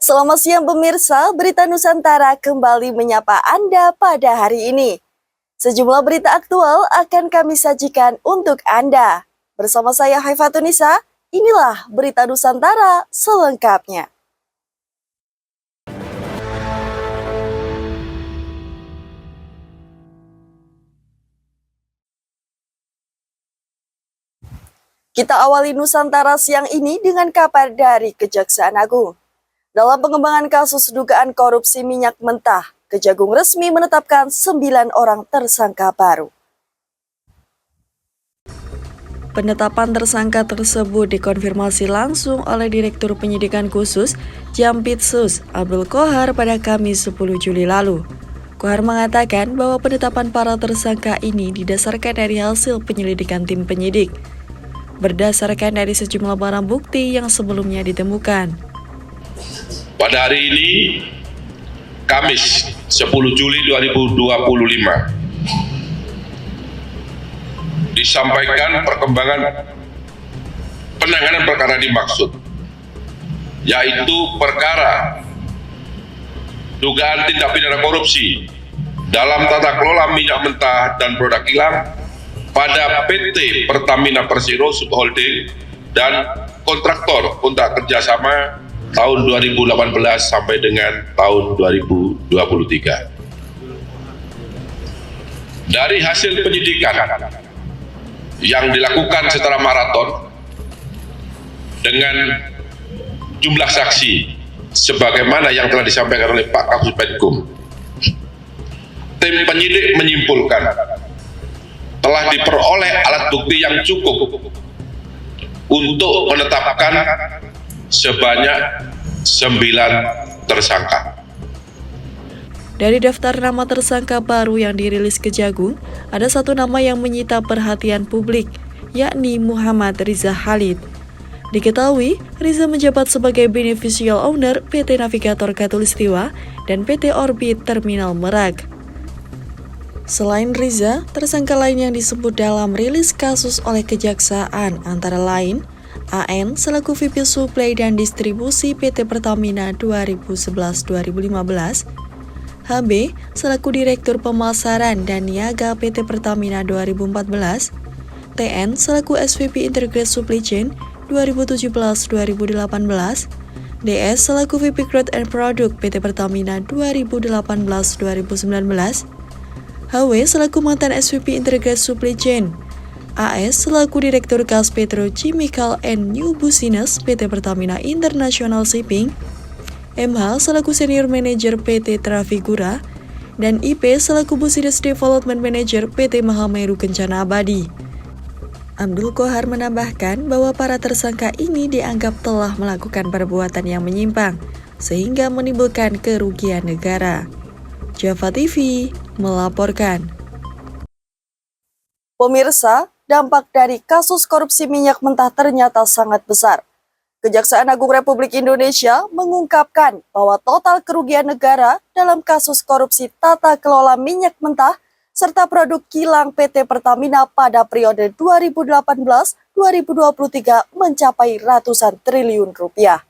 Selamat siang pemirsa, Berita Nusantara kembali menyapa Anda pada hari ini. Sejumlah berita aktual akan kami sajikan untuk Anda. Bersama saya Haifatunisa, inilah Berita Nusantara selengkapnya. Kita awali Nusantara siang ini dengan kabar dari Kejaksaan Agung. Dalam pengembangan kasus dugaan korupsi minyak mentah, Kejagung resmi menetapkan 9 orang tersangka baru. Penetapan tersangka tersebut dikonfirmasi langsung oleh Direktur Penyidikan Khusus Jampitsus Abdul Qohar pada Kamis 10 Juli lalu. Qohar mengatakan bahwa penetapan para tersangka ini didasarkan dari hasil penyelidikan tim penyidik, berdasarkan dari sejumlah barang bukti yang sebelumnya ditemukan. Pada hari ini, Kamis 10 Juli 2025, disampaikan perkembangan penanganan perkara dimaksud, yaitu perkara dugaan tindak pidana korupsi dalam tata kelola minyak mentah dan produk kilang pada PT Pertamina Persero Subholding dan kontraktor kontrak kerjasama tahun 2018 sampai dengan tahun 2023. Dari hasil penyidikan yang dilakukan secara maraton dengan jumlah saksi sebagaimana yang telah disampaikan oleh Pak Kapus Penkum, tim penyidik menyimpulkan telah diperoleh alat bukti yang cukup untuk menetapkan sebanyak 9 tersangka. Dari daftar nama tersangka baru yang dirilis Kejagung, ada satu nama yang menyita perhatian publik, yakni Muhammad Riza Khalid. Diketahui, Riza menjabat sebagai beneficial owner PT Navigator Katulistiwa dan PT Orbit Terminal Merak. Selain Riza, tersangka lain yang disebut dalam rilis kasus oleh Kejaksaan antara lain AN selaku VP Suplai dan Distribusi PT Pertamina 2011-2015, HB selaku Direktur Pemasaran dan Niaga PT Pertamina 2014, TN selaku SVP Integrated Supply Chain 2017-2018, DS selaku VP Growth and Product PT Pertamina 2018-2019, HW selaku mantan SVP Integrated Supply Chain, AS selaku Direktur Gas Petro Chemical and New Business PT Pertamina International Shipping, MH selaku Senior Manager PT Trafigura, dan IP selaku Business Development Manager PT Mahameru Kencana Abadi. Abdul Qohar menambahkan bahwa para tersangka ini dianggap telah melakukan perbuatan yang menyimpang, sehingga menimbulkan kerugian negara. Java TV melaporkan. Pemirsa, dampak dari kasus korupsi minyak mentah ternyata sangat besar. Kejaksaan Agung Republik Indonesia mengungkapkan bahwa total kerugian negara dalam kasus korupsi tata kelola minyak mentah serta produk kilang PT Pertamina pada periode 2018-2023 mencapai ratusan triliun rupiah.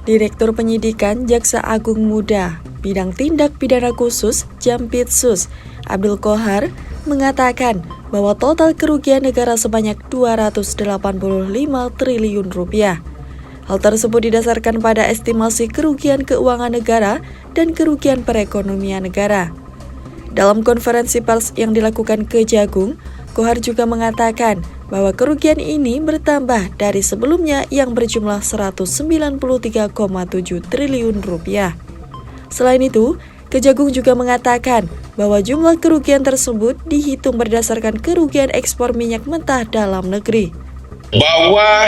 Direktur Penyidikan Jaksa Agung Muda, Bidang Tindak Pidana Khusus Jampitsus Abdul Qohar mengatakan bahwa total kerugian negara sebanyak 285 triliun rupiah. Hal tersebut didasarkan pada estimasi kerugian keuangan negara dan kerugian perekonomian negara. Dalam konferensi pers yang dilakukan Kejagung, Qohar juga mengatakan bahwa kerugian ini bertambah dari sebelumnya yang berjumlah 193,7 triliun rupiah. Selain itu, Kejagung juga mengatakan bahwa jumlah kerugian tersebut dihitung berdasarkan kerugian ekspor minyak mentah dalam negeri. Bahwa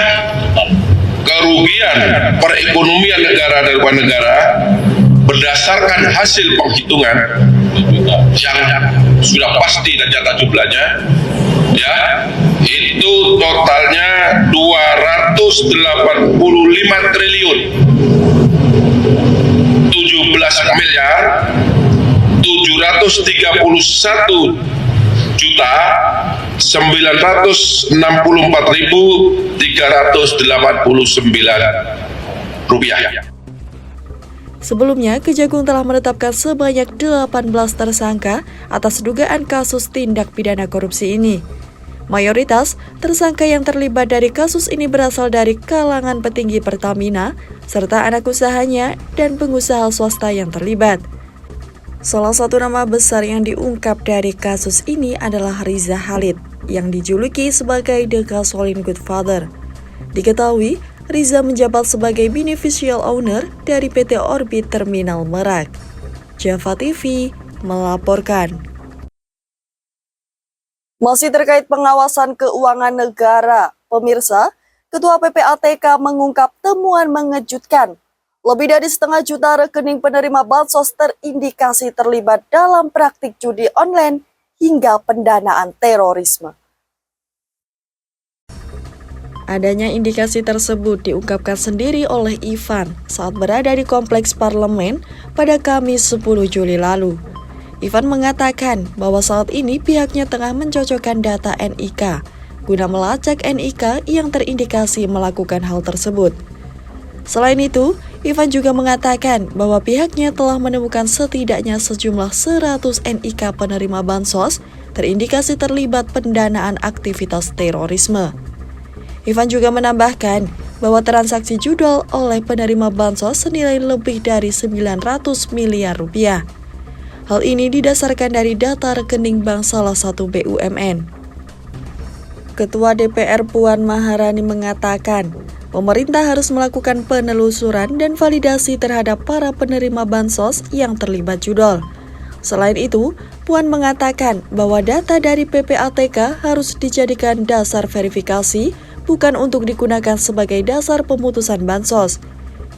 kerugian perekonomian negara dari luar negara berdasarkan hasil penghitungan yang sudah pasti dan jatah jumlahnya, ya, itu totalnya 285 triliun 17 miliar 731 juta 964.389 Sebelumnya, Kejagung telah menetapkan sebanyak 18 tersangka atas dugaan kasus tindak pidana korupsi ini. Mayoritas tersangka yang terlibat dari kasus ini berasal dari kalangan petinggi Pertamina, serta anak usahanya dan pengusaha swasta yang terlibat. Salah satu nama besar yang diungkap dari kasus ini adalah Riza Khalid, yang dijuluki sebagai The Gasoline Godfather. Diketahui, Riza menjabat sebagai beneficial owner dari PT Orbit Terminal Merak. Java TV melaporkan. Masih terkait pengawasan keuangan negara, pemirsa, Ketua PPATK mengungkap temuan mengejutkan. Lebih dari 1,5 juta rekening penerima bansos terindikasi terlibat dalam praktik judi online hingga pendanaan terorisme. Adanya indikasi tersebut diungkapkan sendiri oleh Ivan saat berada di Kompleks Parlemen pada Kamis 10 Juli lalu. Ivan mengatakan bahwa saat ini pihaknya tengah mencocokkan data NIK guna melacak NIK yang terindikasi melakukan hal tersebut. Selain itu, Ivan juga mengatakan bahwa pihaknya telah menemukan setidaknya sejumlah 100 NIK penerima bansos terindikasi terlibat pendanaan aktivitas terorisme. Ivan juga menambahkan bahwa transaksi judol oleh penerima bansos senilai lebih dari 900 miliar rupiah. Hal ini didasarkan dari data rekening bank salah satu BUMN. Ketua DPR Puan Maharani mengatakan, pemerintah harus melakukan penelusuran dan validasi terhadap para penerima bansos yang terlibat judol. Selain itu, Puan mengatakan bahwa data dari PPATK harus dijadikan dasar verifikasi, bukan untuk digunakan sebagai dasar pemutusan bansos.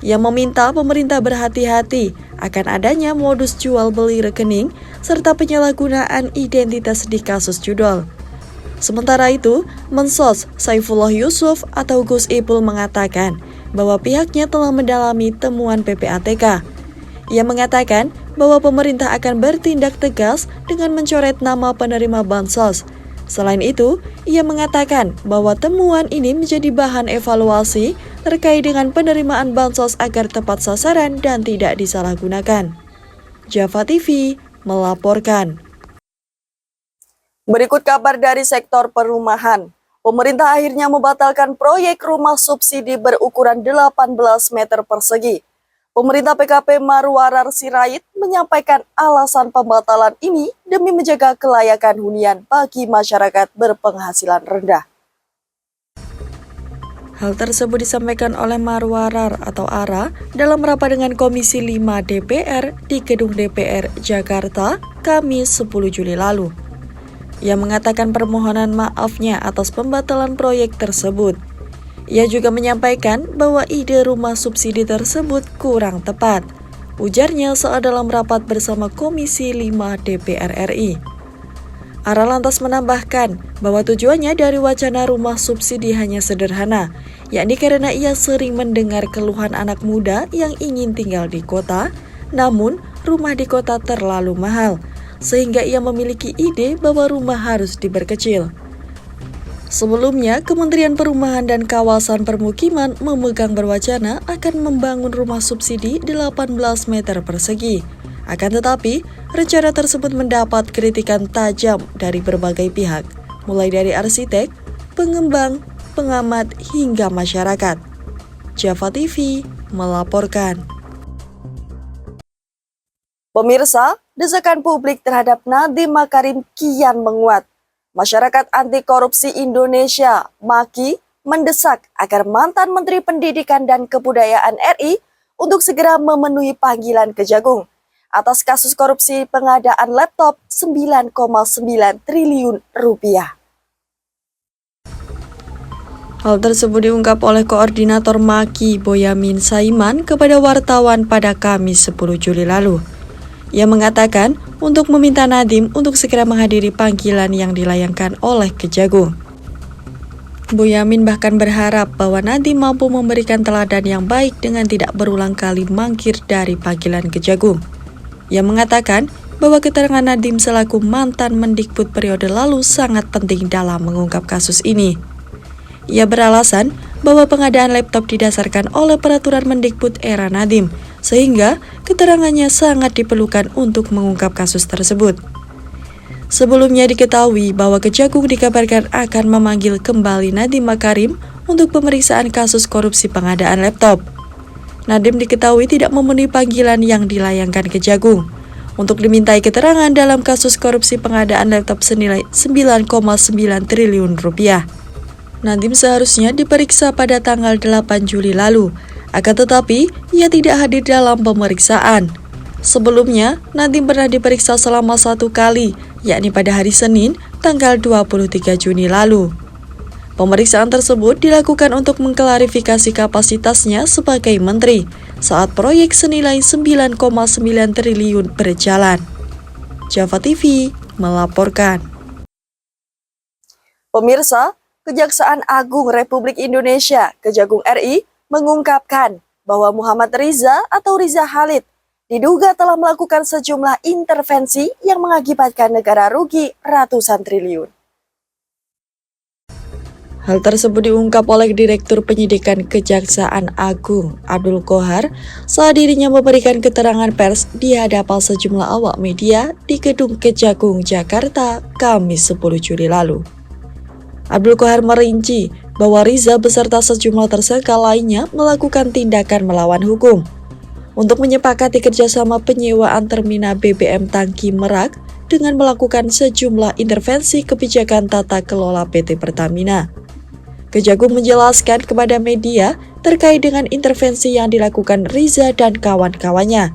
Ia meminta pemerintah berhati-hati akan adanya modus jual beli rekening serta penyalahgunaan identitas di kasus judol. Sementara itu, Mensos Saifullah Yusuf atau Gus Ipul mengatakan bahwa pihaknya telah mendalami temuan PPATK. Ia mengatakan bahwa pemerintah akan bertindak tegas dengan mencoret nama penerima bansos. Selain itu, ia mengatakan bahwa temuan ini menjadi bahan evaluasi terkait dengan penerimaan bansos agar tepat sasaran dan tidak disalahgunakan. Java TV melaporkan. Berikut kabar dari sektor perumahan. Pemerintah akhirnya membatalkan proyek rumah subsidi berukuran 18 meter persegi. Pemerintah PKP Marwarar Sirait menyampaikan alasan pembatalan ini demi menjaga kelayakan hunian bagi masyarakat berpenghasilan rendah. Hal tersebut disampaikan oleh Marwarar atau ARA dalam rapat dengan Komisi 5 DPR di Gedung DPR Jakarta, Kamis 10 Juli lalu. Ia mengatakan permohonan maafnya atas pembatalan proyek tersebut. Ia juga menyampaikan bahwa ide rumah subsidi tersebut kurang tepat. Ujarnya saat dalam rapat bersama Komisi 5 DPR RI. ARA lantas menambahkan bahwa tujuannya dari wacana rumah subsidi hanya sederhana, yakni karena ia sering mendengar keluhan anak muda yang ingin tinggal di kota, namun rumah di kota terlalu mahal, sehingga ia memiliki ide bahwa rumah harus diperkecil. Sebelumnya, Kementerian Perumahan dan Kawasan Permukiman memegang berwacana akan membangun rumah subsidi 18 meter persegi. Akan tetapi, rencana tersebut mendapat kritikan tajam dari berbagai pihak, mulai dari arsitek, pengembang, pengamat, hingga masyarakat. Java TV melaporkan. Pemirsa, desakan publik terhadap Nadiem Makarim kian menguat. Masyarakat Anti Korupsi Indonesia, MAKI, mendesak agar mantan Menteri Pendidikan dan Kebudayaan RI untuk segera memenuhi panggilan Kejagung atas kasus korupsi pengadaan laptop 9,9 triliun rupiah. Hal tersebut diungkap oleh Koordinator MAKI Boyamin Saiman kepada wartawan pada Kamis 10 Juli lalu. Ia mengatakan untuk meminta Nadiem untuk segera menghadiri panggilan yang dilayangkan oleh Kejagung. Boyamin bahkan berharap bahwa Nadiem mampu memberikan teladan yang baik dengan tidak berulang kali mangkir dari panggilan Kejagung. Ia mengatakan bahwa keterangan Nadiem selaku mantan Mendikbud periode lalu sangat penting dalam mengungkap kasus ini. Ia beralasan bahwa pengadaan laptop didasarkan oleh peraturan Mendikbud era Nadiem, sehingga keterangannya sangat diperlukan untuk mengungkap kasus tersebut. Sebelumnya diketahui bahwa Kejagung dikabarkan akan memanggil kembali Nadiem Makarim untuk pemeriksaan kasus korupsi pengadaan laptop. Nadiem diketahui tidak memenuhi panggilan yang dilayangkan Kejagung untuk dimintai keterangan dalam kasus korupsi pengadaan laptop senilai 9,9 triliun rupiah. Nadiem seharusnya diperiksa pada tanggal 8 Juli lalu, akan tetapi ia tidak hadir dalam pemeriksaan. Sebelumnya, Nadiem pernah diperiksa selama 1 kali, yakni pada hari Senin, tanggal 23 Juni lalu. Pemeriksaan tersebut dilakukan untuk mengklarifikasi kapasitasnya sebagai menteri saat proyek senilai 9,9 triliun berjalan. Java TV melaporkan. Pemirsa, Kejaksaan Agung Republik Indonesia Kejagung RI mengungkapkan bahwa Muhammad Riza atau Riza Khalid diduga telah melakukan sejumlah intervensi yang mengakibatkan negara rugi ratusan triliun. Hal tersebut diungkap oleh Direktur Penyidikan Kejaksaan Agung, Abdul Qohar, saat dirinya memberikan keterangan pers di hadapan sejumlah awak media di Gedung Kejagung, Jakarta, Kamis 10 Juli lalu. Abdul Qohar merinci bahwa Riza beserta sejumlah tersangka lainnya melakukan tindakan melawan hukum untuk menyepakati kerjasama penyewaan terminal BBM Tangki Merak dengan melakukan sejumlah intervensi kebijakan tata kelola PT Pertamina. Kejagung menjelaskan kepada media terkait dengan intervensi yang dilakukan Riza dan kawan-kawannya,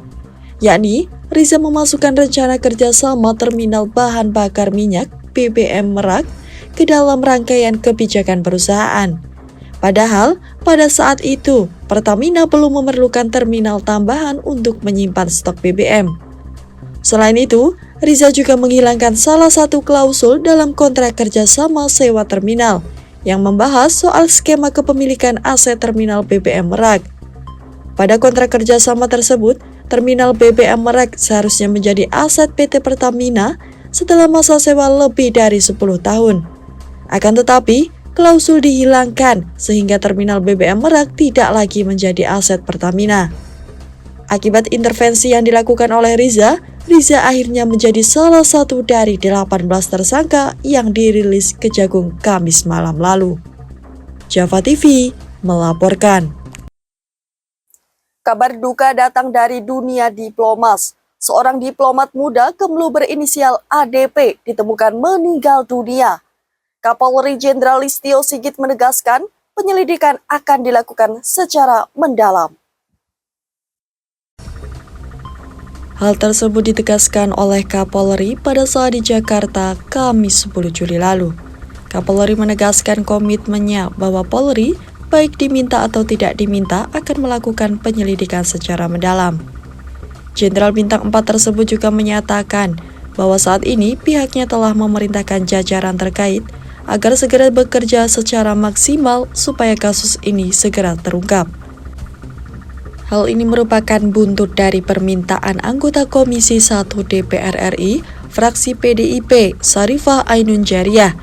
yakni Riza memasukkan rencana kerjasama terminal bahan bakar minyak BBM Merak ke dalam rangkaian kebijakan perusahaan. Padahal pada saat itu Pertamina belum memerlukan terminal tambahan untuk menyimpan stok BBM. Selain itu, Riza juga menghilangkan salah satu klausul dalam kontrak kerjasama sewa terminal yang membahas soal skema kepemilikan aset terminal BBM Merak. Pada kontrak kerjasama tersebut, terminal BBM Merak seharusnya menjadi aset PT Pertamina setelah masa sewa lebih dari 10 tahun. Akan tetapi, klausul dihilangkan sehingga terminal BBM Merak tidak lagi menjadi aset Pertamina. Akibat intervensi yang dilakukan oleh Riza akhirnya menjadi salah satu dari 18 tersangka yang dirilis Kejagung Kamis malam lalu. Java TV melaporkan. Kabar duka datang dari dunia diplomas. Seorang diplomat muda Kemlu berinisial ADP ditemukan meninggal dunia. Kapolri Jenderal Listio Sigit menegaskan penyelidikan akan dilakukan secara mendalam. Hal tersebut ditegaskan oleh Kapolri pada saat di Jakarta, Kamis 10 Juli lalu. Kapolri menegaskan komitmennya bahwa Polri, baik diminta atau tidak diminta, akan melakukan penyelidikan secara mendalam. Jenderal Bintang 4 tersebut juga menyatakan bahwa saat ini pihaknya telah memerintahkan jajaran terkait agar segera bekerja secara maksimal supaya kasus ini segera terungkap. Hal ini merupakan buntut dari permintaan anggota Komisi 1 DPR RI, fraksi PDIP, Sarifah Ainun Jariah,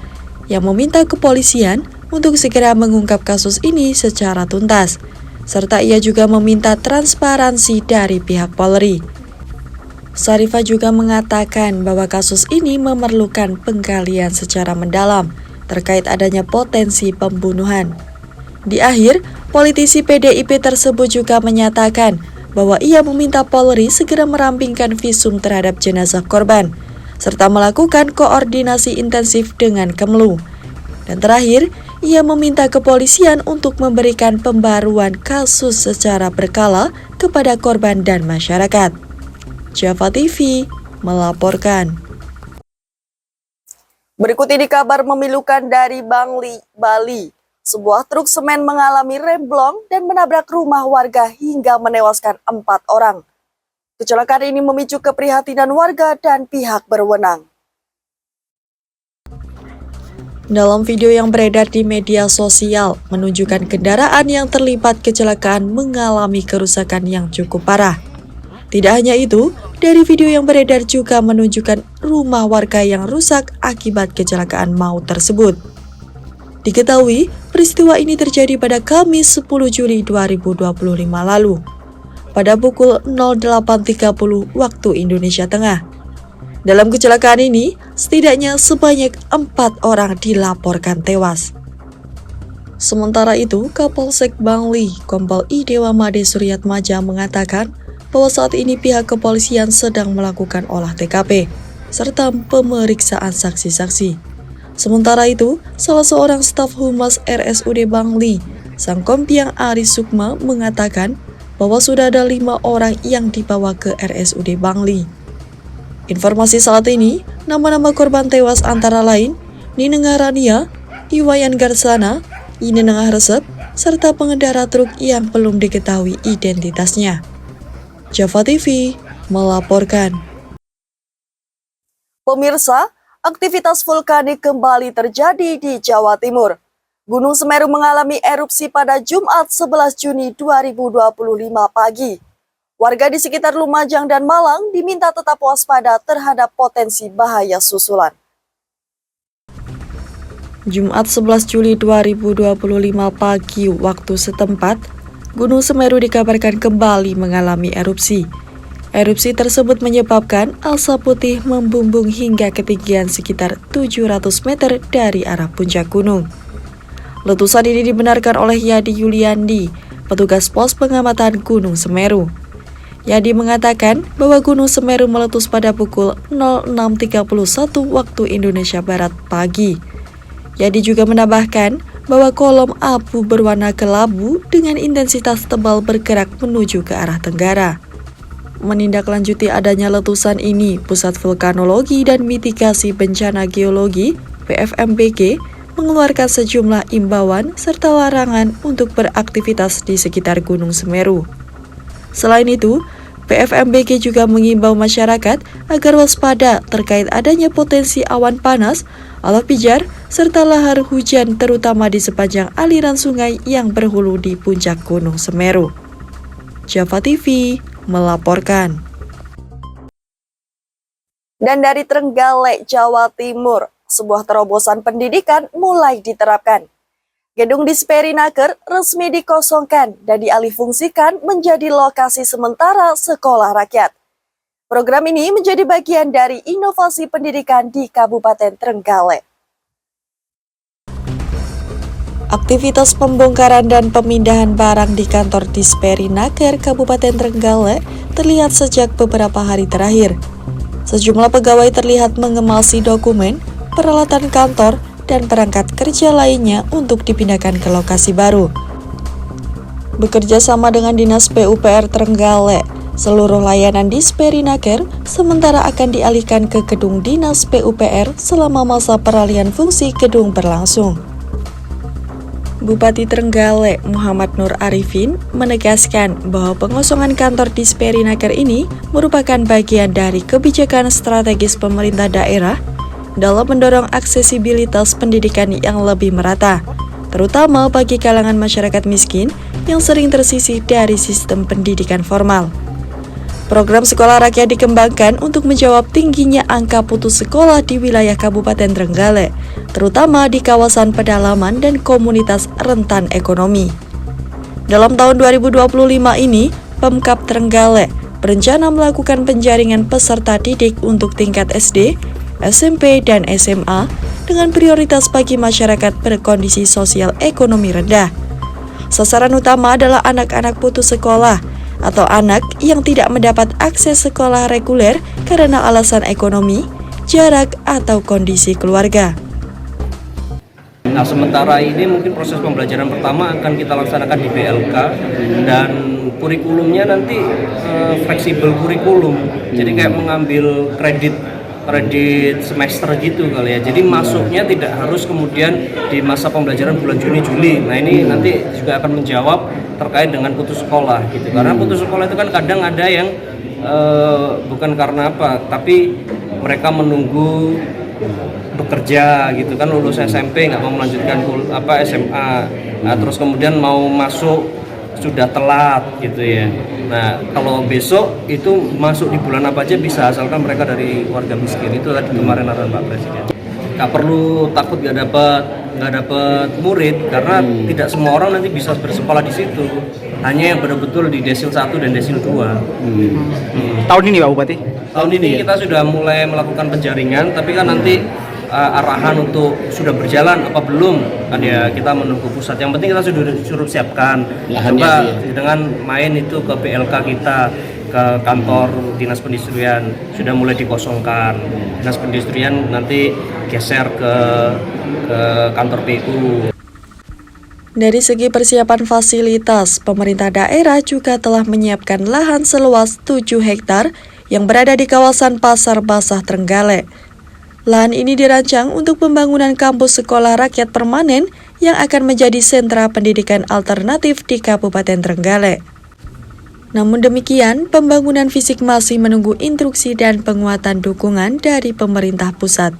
yang meminta kepolisian untuk segera mengungkap kasus ini secara tuntas, serta ia juga meminta transparansi dari pihak Polri. Sarifah juga mengatakan bahwa kasus ini memerlukan penggalian secara mendalam terkait adanya potensi pembunuhan. Di akhir, politisi PDIP tersebut juga menyatakan bahwa ia meminta Polri segera merampingkan visum terhadap jenazah korban, serta melakukan koordinasi intensif dengan Kemlu. Dan terakhir, ia meminta kepolisian untuk memberikan pembaruan kasus secara berkala kepada korban dan masyarakat. Java TV melaporkan. Berikut ini kabar memilukan dari Bali. Sebuah truk semen mengalami remblong dan menabrak rumah warga hingga menewaskan 4 orang. Kecelakaan ini memicu keprihatinan warga dan pihak berwenang. Dalam video yang beredar di media sosial, menunjukkan kendaraan yang terlibat kecelakaan mengalami kerusakan yang cukup parah. Tidak hanya itu, dari video yang beredar juga menunjukkan rumah warga yang rusak akibat kecelakaan maut tersebut. Diketahui, peristiwa ini terjadi pada Kamis 10 Juli 2025 lalu, pada pukul 08.30 waktu Indonesia Tengah. Dalam kecelakaan ini, setidaknya sebanyak 4 orang dilaporkan tewas. Sementara itu, Kapolsek Bangli, Kompol I Dewa Made Suryatmaja mengatakan bahwa saat ini pihak kepolisian sedang melakukan olah TKP, serta pemeriksaan saksi-saksi. Sementara itu, salah seorang staf humas RSUD Bangli, Sang Kompiang Ari Sukma, mengatakan bahwa sudah ada 5 orang yang dibawa ke RSUD Bangli. Informasi saat ini, nama-nama korban tewas antara lain Ninengah Rania, Iwayan Garsana, Ninengah Resep, serta pengendara truk yang belum diketahui identitasnya. Java TV melaporkan. Pemirsa, aktivitas vulkanik kembali terjadi di Jawa Timur. Gunung Semeru mengalami erupsi pada Jumat 11 Juni 2025 pagi. Warga di sekitar Lumajang dan Malang diminta tetap waspada terhadap potensi bahaya susulan. Jumat 11 Juli 2025 pagi waktu setempat, Gunung Semeru dikabarkan kembali mengalami erupsi. Erupsi tersebut menyebabkan asap putih membumbung hingga ketinggian sekitar 700 meter dari arah puncak gunung. Letusan ini dibenarkan oleh Yadi Yuliandi, petugas pos pengamatan Gunung Semeru. Yadi mengatakan bahwa Gunung Semeru meletus pada pukul 06.31 waktu Indonesia Barat pagi. Yadi juga menambahkan bahwa kolom abu berwarna kelabu dengan intensitas tebal bergerak menuju ke arah tenggara. Menindaklanjuti adanya letusan ini, Pusat Vulkanologi dan Mitigasi Bencana Geologi (PVMBG) mengeluarkan sejumlah imbauan serta larangan untuk beraktivitas di sekitar Gunung Semeru. Selain itu, PVMBG juga mengimbau masyarakat agar waspada terkait adanya potensi awan panas, alat pijar, serta lahar hujan terutama di sepanjang aliran sungai yang berhulu di puncak Gunung Semeru. Java TV melaporkan. Dan dari Trenggalek, Jawa Timur, sebuah terobosan pendidikan mulai diterapkan. Gedung Disperinaker resmi dikosongkan dan dialihfungsikan menjadi lokasi sementara sekolah rakyat. Program ini menjadi bagian dari inovasi pendidikan di Kabupaten Trenggalek. Aktivitas pembongkaran dan pemindahan barang di kantor Disperinaker Kabupaten Trenggalek terlihat sejak beberapa hari terakhir. Sejumlah pegawai terlihat mengemasi dokumen, peralatan kantor, dan perangkat kerja lainnya untuk dipindahkan ke lokasi baru. Bekerja sama dengan Dinas PUPR Trenggalek, seluruh layanan Disperinaker sementara akan dialihkan ke gedung Dinas PUPR selama masa peralihan fungsi gedung berlangsung. Bupati Trenggalek Muhammad Nur Arifin menegaskan bahwa pengosongan kantor Disperinaker ini merupakan bagian dari kebijakan strategis pemerintah daerah dalam mendorong aksesibilitas pendidikan yang lebih merata, terutama bagi kalangan masyarakat miskin yang sering tersisih dari sistem pendidikan formal. Program sekolah rakyat dikembangkan untuk menjawab tingginya angka putus sekolah di wilayah Kabupaten Trenggalek, terutama di kawasan pedalaman dan komunitas rentan ekonomi. Dalam tahun 2025 ini, Pemkab Trenggalek berencana melakukan penjaringan peserta didik untuk tingkat SD, SMP, dan SMA dengan prioritas bagi masyarakat berkondisi sosial ekonomi rendah. Sasaran utama adalah anak-anak putus sekolah atau anak yang tidak mendapat akses sekolah reguler karena alasan ekonomi, jarak, atau kondisi keluarga. Nah, sementara ini mungkin proses pembelajaran pertama akan kita laksanakan di BLK dan kurikulumnya nanti fleksibel kurikulum. Jadi kayak mengambil kredit semester gitu kali ya. Jadi masuknya tidak harus kemudian di masa pembelajaran bulan Juni-Juli. Nah, ini nanti juga akan menjawab terkait dengan putus sekolah gitu. Karena putus sekolah itu kan kadang ada yang bukan karena apa, tapi mereka menunggu bekerja gitu kan, lulus SMP nggak mau melanjutkan SMA, nah, terus kemudian mau masuk sudah telat gitu ya. Nah, kalau besok itu masuk di bulan apa aja bisa, asalkan mereka dari warga miskin. Itu tadi kemarin arahan Pak Presiden. Nggak perlu takut nggak dapat dapet murid karena tidak semua orang nanti bisa bersekolah di situ. Hanya yang betul-betul di Desil 1 dan Desil 2. Tahun ini Pak Bupati? Tahun ini kita sudah mulai melakukan penjaringan, tapi kan nanti arahan untuk sudah berjalan apa belum kan ya kita menunggu pusat. Yang penting kita sudah siapkan. Coba dengan main itu ke PLK kita, ke kantor Dinas Perindustrian sudah mulai dikosongkan. Dinas Perindustrian nanti geser ke kantor PU. Dari segi persiapan fasilitas, pemerintah daerah juga telah menyiapkan lahan seluas 7 hektar yang berada di kawasan Pasar Basah Trenggalek. Lahan ini dirancang untuk pembangunan kampus sekolah rakyat permanen yang akan menjadi sentra pendidikan alternatif di Kabupaten Trenggalek. Namun demikian, pembangunan fisik masih menunggu instruksi dan penguatan dukungan dari pemerintah pusat.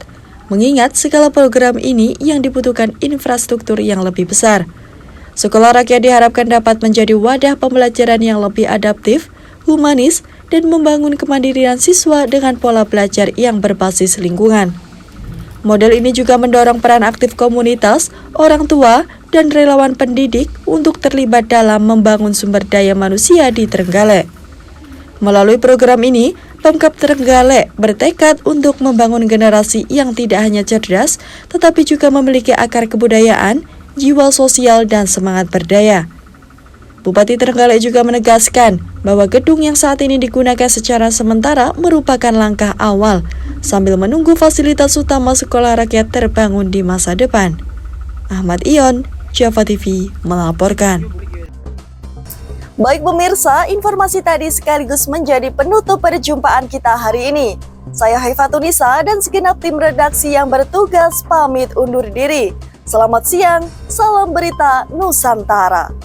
Mengingat skala program ini yang dibutuhkan infrastruktur yang lebih besar. Sekolah rakyat diharapkan dapat menjadi wadah pembelajaran yang lebih adaptif, humanis, dan membangun kemandirian siswa dengan pola belajar yang berbasis lingkungan. Model ini juga mendorong peran aktif komunitas, orang tua, dan relawan pendidik untuk terlibat dalam membangun sumber daya manusia di Trenggalek. Melalui program ini, Pemkab Trenggalek bertekad untuk membangun generasi yang tidak hanya cerdas, tetapi juga memiliki akar kebudayaan, jiwa sosial, dan semangat berdaya. Bupati Trenggalek juga menegaskan bahwa gedung yang saat ini digunakan secara sementara merupakan langkah awal sambil menunggu fasilitas utama sekolah rakyat terbangun di masa depan. Ahmad Ion, Java TV melaporkan. Baik pemirsa, informasi tadi sekaligus menjadi penutup perjumpaan kita hari ini. Saya Haifatunisa dan segenap tim redaksi yang bertugas pamit undur diri. Selamat siang, salam berita Nusantara.